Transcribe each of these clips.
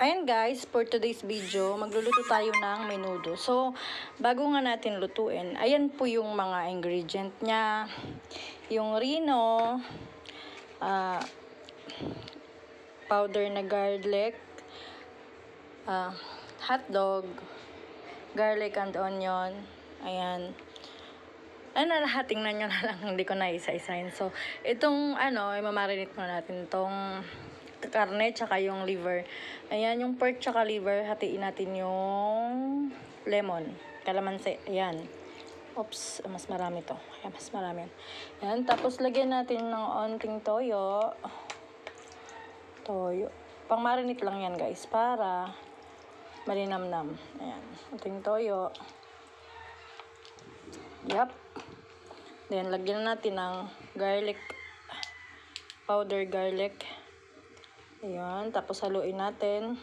Ayan guys, for today's video, magluluto tayo ng menudo. So, bago nga natin lutuin, ayan po yung mga ingredient niya. Yung rino, powder na garlic, hotdog, garlic and onion, ayan. Tingnan nyo na lang, hindi ko na isa-isahin. So, itong imamarinate muna natin itong karne tsaka yung liver. Ayan, yung pork tsaka liver, hatiin natin yung lemon, kalamansi, ayan. Oops, mas marami to. Ayan, mas marami. Ayan, tapos lagyan natin ng onting toyo. Pang marinate lang yan guys, para malinamnam. Ayan, onting toyo. Yup. Then, lagyan natin ng garlic, powder garlic. Ayan, tapos haluin natin.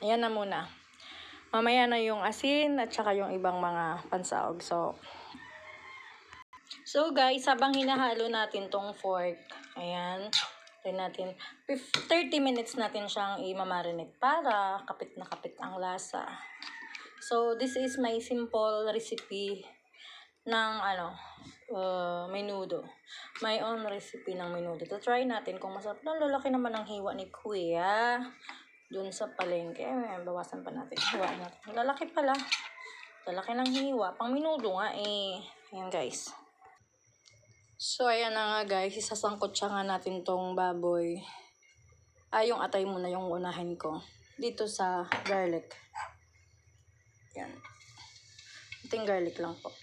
Ayan na muna. Mamaya na yung asin at saka yung ibang mga pansaog. So guys, habang hinahalo natin tong pork, ayan, natin 30 minutes natin siyang i-marinate para kapit na kapit ang lasa. So, this is my simple recipe ng menudo. My own recipe ng menudo. To try natin kung masarap. Lalaki naman ang hiwa ni Kuya dun sa palengke. Bawasan pa natin. Hiwain natin. Lalaki pala. Lalaki ng hiwa. Pang menudo nga eh. Ayan guys. So ayan na nga guys. Isasangkot siya nga natin tong baboy. Yung atay muna yung unahin ko. Dito sa garlic. Ayan. Ating garlic lang po.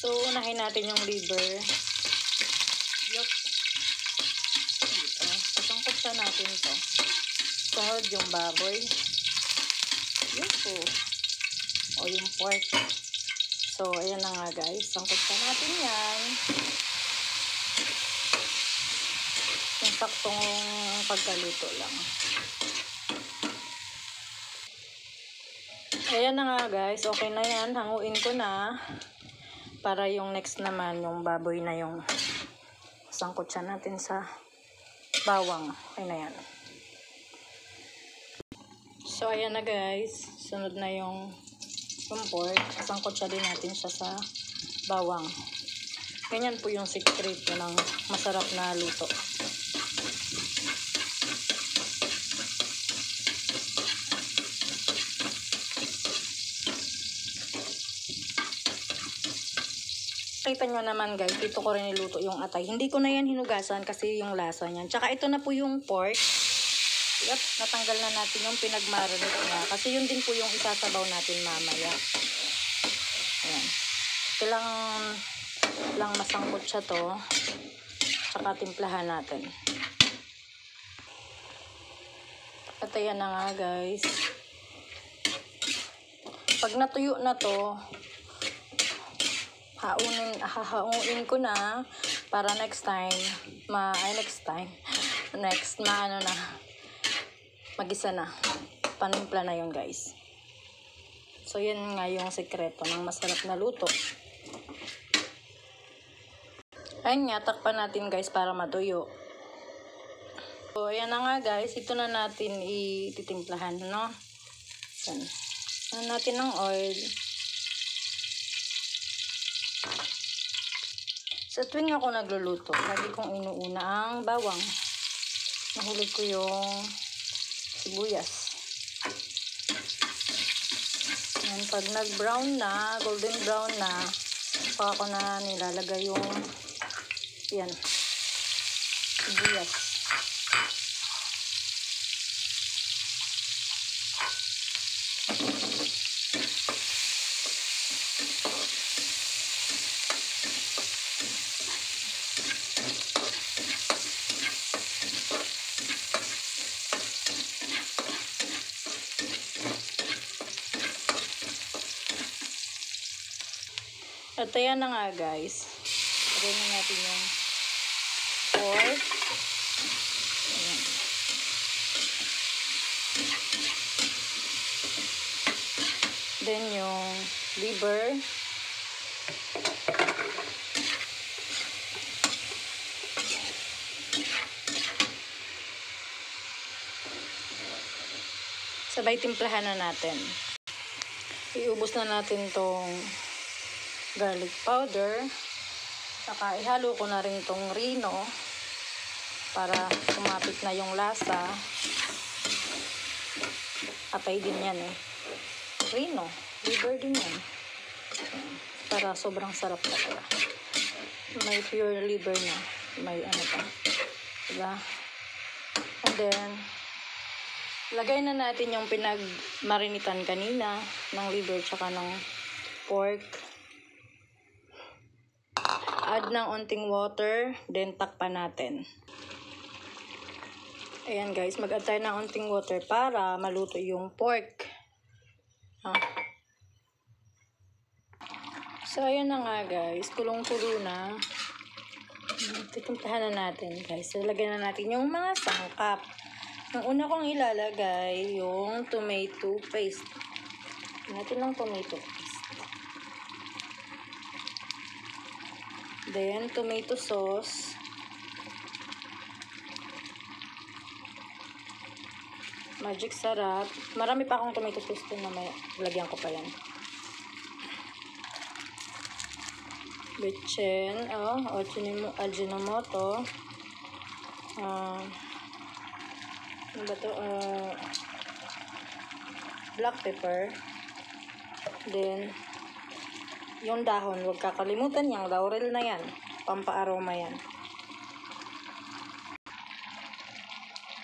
So, unahin natin yung liver. Yup. Dito. Pasangkot siya natin to. Sunod yung baboy. Yup. O yung pork. So, ayan na nga guys. Sangkot siya natin yan. Yung saktong pagkaluto lang. Ayan na nga guys. Okay na yan. Hanguin ko na. Para yung next naman, yung baboy na yung sangkot siya natin sa bawang. Okay na yan. So, ayan na guys. Sunod na yung pork. Sangkot siya din natin siya sa bawang. Ganyan po yung secret ng masarap na luto. Kita nyo naman guys, dito ko rin niluto yung atay. Hindi ko na yan hinugasan kasi yung lasa niyan. Tsaka ito na po yung pork. Yep, natanggal na natin yung pinagmarinate niya. Kasi yun din po yung isasabaw natin mamaya. Ayan. Kailang masangkot siya to. Tsaka timplahan natin. At ayan na nga guys. Pag natuyo na to, hahauin ko na para next magisa na. Panimpla na yun guys. So yan nga yung sekreto ng masarap na luto. Ayun nga, takpan natin guys para matuyo. So ayan na nga guys, ito na natin ititimplahan, no? Yan. Ayan natin ng oil. Sa tuwing ako nagluluto, lagi kong inuuna ang bawang. Nahulog ko yung sibuyas. Yan, pag nag-brown na, golden brown na, saka ko na nilalagay yung sibuyas. At ayan na nga guys. Lagyan na natin yung pork. Ayan. Then yung liver. Sabay timplahan na natin. Iubos na natin tong garlic powder. Saka ihalo ko na rin tong Reno para kumapit na yung lasa. Atay din yan eh. Reno, liver din yan. Para sobrang sarap na pala. May pure liver na. May ano pa. Diba? And then, lagay na natin yung pinagmarinitan kanina ng liver tsaka ng pork. Add ng onting water, then takpan natin. Ayan guys, mag-add tayo ng onting water para maluto yung pork. So, ayan na nga guys, kulong-kulo na. Titimplahan na natin guys. Lalagyan na natin yung mga sangkap. Yung una kong ilalagay, yung tomato paste. Natin lang tomato paste. Then, tomato sauce. Magic sarap. Marami pa akong tomato sauce na may lagyan ko pa yan. Bitchin. Ajinomoto. Ano ba to? Black pepper. Then, yung dahon, huwag kakalimutan yung laurel na yan. Pampa-aroma yan.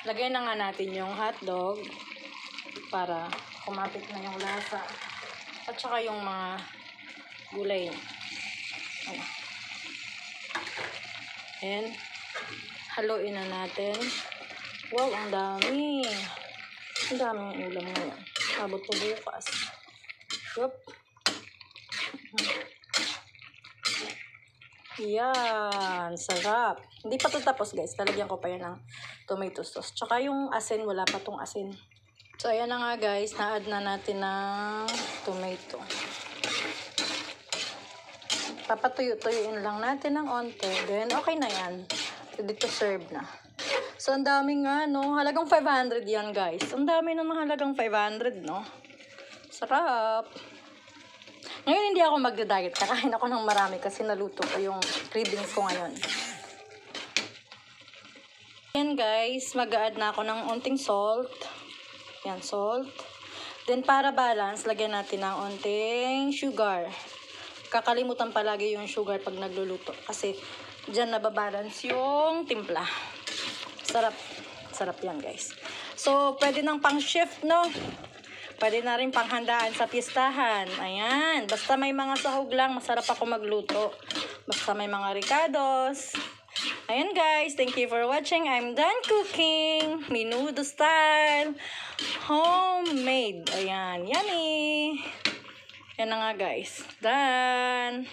Lagay na nga natin yung hotdog para kumapit na yung lasa. At saka yung mga gulay. And, haluin na natin. Wow, ang dami. Ang daming ulam ngayon. Abot po bukas. Yup. Yan. Sarap. Hindi pa ito tapos guys. Talagyan ko pa yan ng tomato sauce. Tsaka yung asin, wala pa tong asin. So, ayan na nga guys. Na-add na natin ng tomato. Papatuyo-tuyuin lang natin ng onte. Then, okay na yan. Ready to serve na. So, ang dami nga, no? Halagang 500 yan, guys. Ang dami naman halagang 500, no? Sarap. Ngayon, hindi ako magda-diet. Kakain ako ng marami kasi naluto ko yung cravings ko ngayon. Yan, guys. Mag-a-add na ako ng onting salt. Yan, salt. Then, para balance, lagyan natin ng onting sugar. Kakalimutan palagi yung sugar pag nagluluto. Kasi, dyan nababalance yung timpla. Sarap. Sarap yan, guys. So, pwede nang pang-shift, no? Pwede na rin panghandaan sa pistahan. Ayan. Basta may mga sahog lang, masarap ako magluto. Basta may mga ricados. Ayan, guys. Thank you for watching. I'm done cooking. Menudo style. Homemade. Ayan. Yummy. Yan na nga, guys. Done.